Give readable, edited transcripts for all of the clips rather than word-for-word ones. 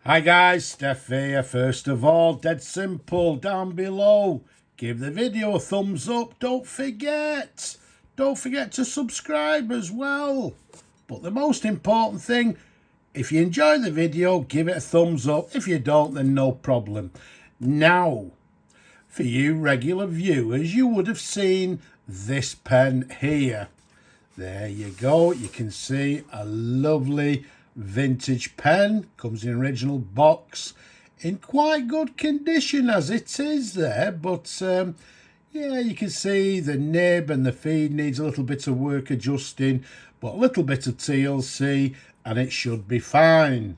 Hi guys, Steph here. First of all, dead simple, down below, give the video a thumbs up. Don't forget to subscribe as well. But the most important thing, if you enjoy the video, give it a thumbs up. If you don't, then no problem. Now, for you regular viewers, you would have seen this pen here. There you go. You can see a lovely vintage pen. Comes in original box, in quite good condition as it is there. But yeah, you can see the nib and the feed needs a little bit of work adjusting, but a little bit of TLC and it should be fine.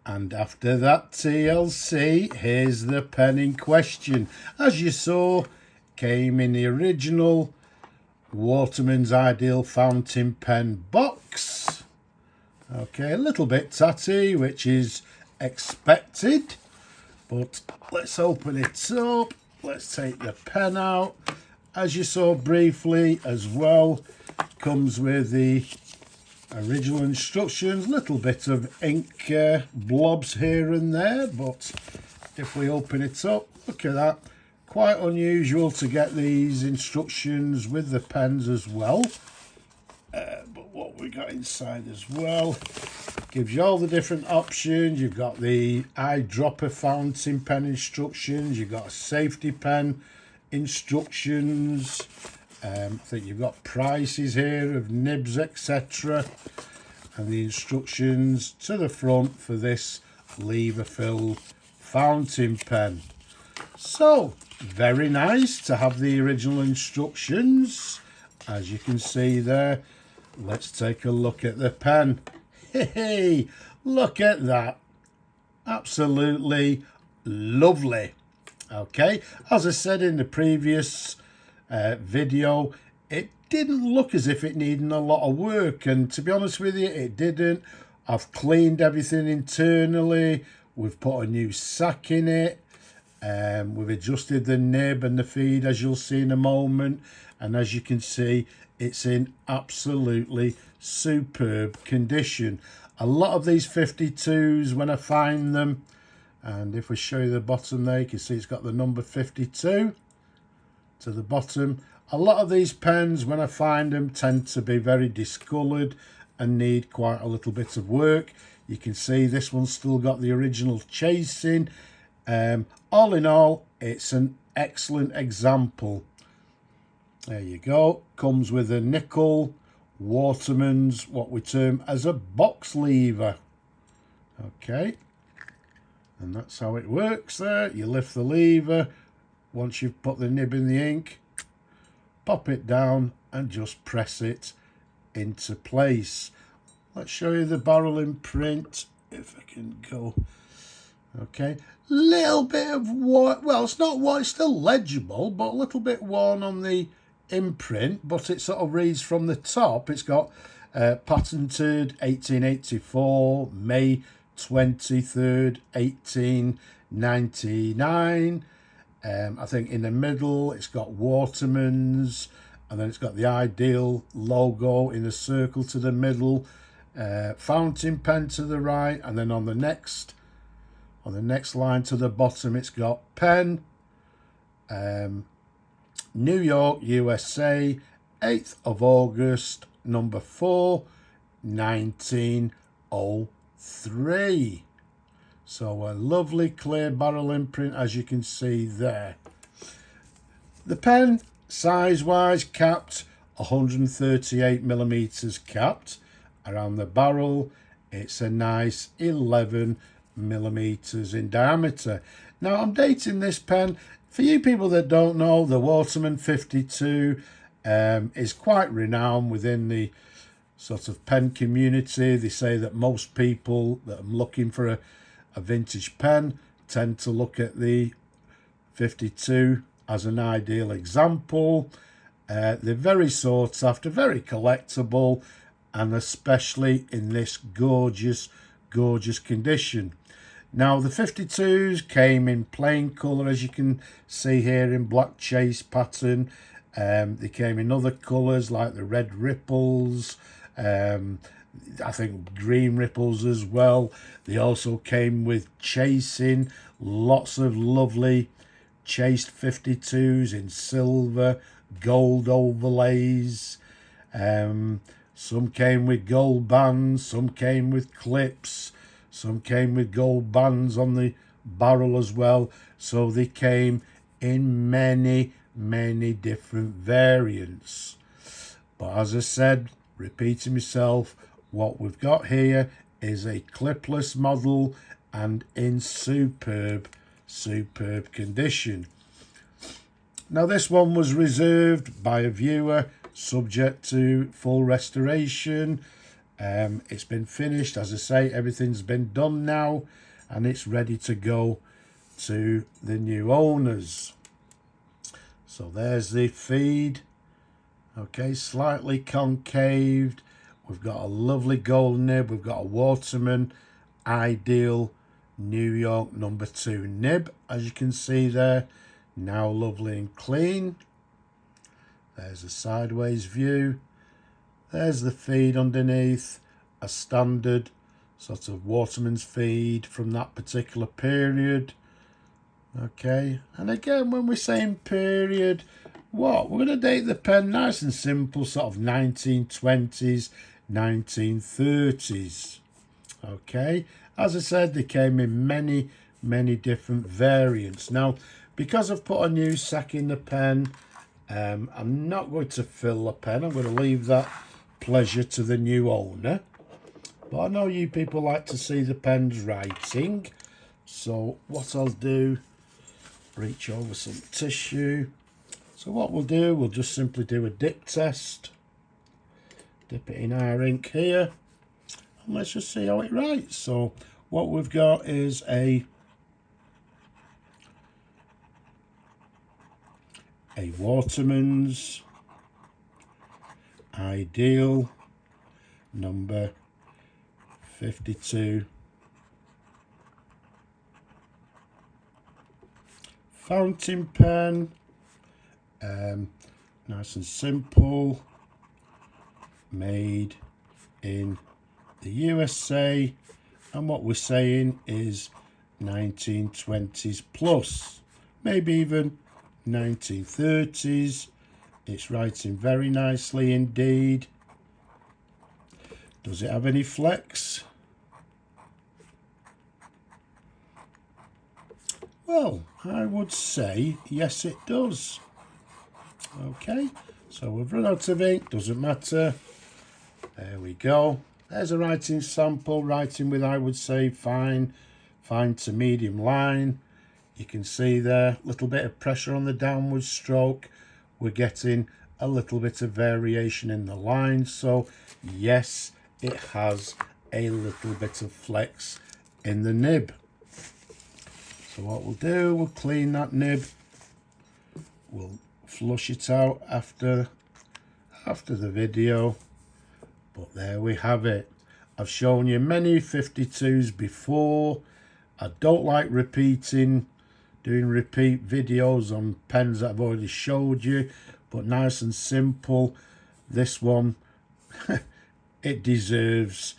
And after that TLC, here's the pen in question. As you saw, came in the original Watermans Ideal fountain pen box. Okay, a little bit tatty, which is expected, but let's open it up. Let's take the pen out. As you saw briefly as well, comes with the original instructions, little bit of ink blobs here and there, but if we open it up, look at that. Quite unusual to get these instructions with the pens as well. But what we got inside as well gives you all the different options. You've got the eyedropper fountain pen instructions. You've got a safety pen instructions. I think you've got prices here of nibs, etc. And the instructions to the front for this lever fill fountain pen. So, very nice to have the original instructions. As you can see there, let's take a look at the pen. Hey, look at that. Absolutely lovely. Okay, as I said in the previous video, it didn't look as if it needed a lot of work, and to be honest with you, it didn't. I've cleaned everything internally. We've put a new sack in it. We've adjusted the nib and the feed, as you'll see in a moment, and as you can see, it's in absolutely superb condition. A lot of these 52s, when I find them, and if we show you the bottom there, you can see it's got the number 52 to the bottom. A lot of these pens, when I find them, tend to be very discoloured and need quite a little bit of work. You can see this one's still got the original chasing. All in all, it's an excellent example. There you go. Comes with a nickel Watermans, what we term as a box lever. Okay, and that's how it works there. You lift the lever once you've put the nib in the ink, pop it down and just press it into place. Let's show you the barrel imprint if I can go. Okay, little bit of what, well, it's not what, it's still legible, but a little bit worn on the imprint, but it sort of reads from the top. It's got patented 1884, May 23rd, 1899. I think in the middle it's got Watermans, and then it's got the Ideal logo in a circle to the middle, fountain pen to the right, and then on the next line to the bottom it's got pen, New York, USA, 8th of August, number 4, 1903. So a lovely clear barrel imprint, as you can see there. The pen, size-wise, capped 138mm capped. Around the barrel, it's a nice 11mm in diameter. Now, I'm dating this pen. For you people that don't know, the Waterman 52 is quite renowned within the sort of pen community. They say that most people that are looking for a vintage pen tend to look at the 52 as an ideal example. They're very sought after, very collectible, and especially in this gorgeous condition. Now, the 52s came in plain colour, as you can see here, in black chase pattern. They came in other colours like the red ripples, I think green ripples as well. They also came with chasing, lots of lovely chased 52s in silver, gold overlays. Some came with gold bands, some came with clips, some came with gold bands on the barrel as well. So they came in many, many different variants. But as I said, repeating myself, what we've got here is a clipless model and in superb condition. Now this one was reserved by a viewer, subject to full restoration. It's been finished, as I say, everything's been done now, and it's ready to go to the new owners. So there's the feed. Okay, slightly concaved. We've got a lovely gold nib. We've got a Watermans Ideal New York number 2 nib, as you can see there. Now lovely and clean. There's a sideways view. There's the feed underneath, a standard sort of Watermans feed from that particular period. Okay, and again, when we're saying period, we're going to date the pen nice and simple, sort of 1920s, 1930s. Okay, as I said, they came in many, many different variants. Now, because I've put a new sack in the pen, I'm not going to fill the pen. I'm going to leave that pleasure to the new owner. But I know you people like to see the pen's writing. So what I'll do, reach over some tissue. So what we'll do, we'll just simply do a dip test. Dip it in our ink here. And let's just see how it writes. So what we've got is a Watermans Ideal number 52 fountain pen, nice and simple, made in the USA, and what we're saying is 1920s plus, maybe even 1930s. It's writing very nicely indeed. Does it have any flex? Well, I would say yes, it does. Okay, so we've run out of ink, doesn't matter. There we go. There's a writing sample, writing with, I would say, fine to medium line. You can see there, a little bit of pressure on the downward stroke. We're getting a little bit of variation in the line. So yes, it has a little bit of flex in the nib. So what we'll do, we'll clean that nib. We'll flush it out after the video. But there we have it. I've shown you many 52s before. I don't like doing repeat videos on pens that I've already showed you, but nice and simple. This one, it deserves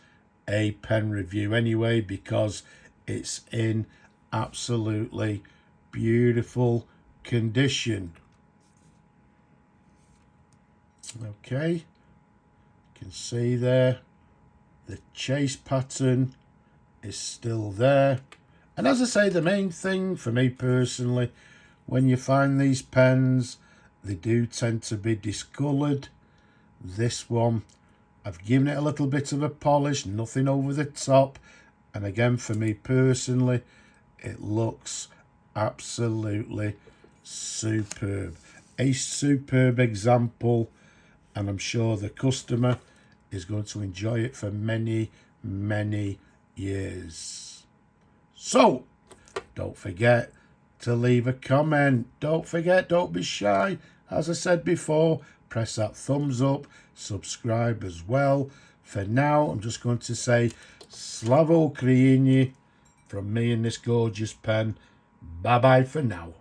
a pen review anyway, because it's in absolutely beautiful condition. Okay, you can see there the chase pattern is still there. And as I say, the main thing for me personally, when you find these pens, they do tend to be discoloured. This one, I've given it a little bit of a polish, nothing over the top. And again, for me personally, it looks absolutely superb. A superb example, and I'm sure the customer is going to enjoy it for many, many years. So, don't forget to leave a comment. Don't forget, don't be shy. As I said before, press that thumbs up, subscribe as well. For now, I'm just going to say Slava Ukraini from me and this gorgeous pen. Bye-bye for now.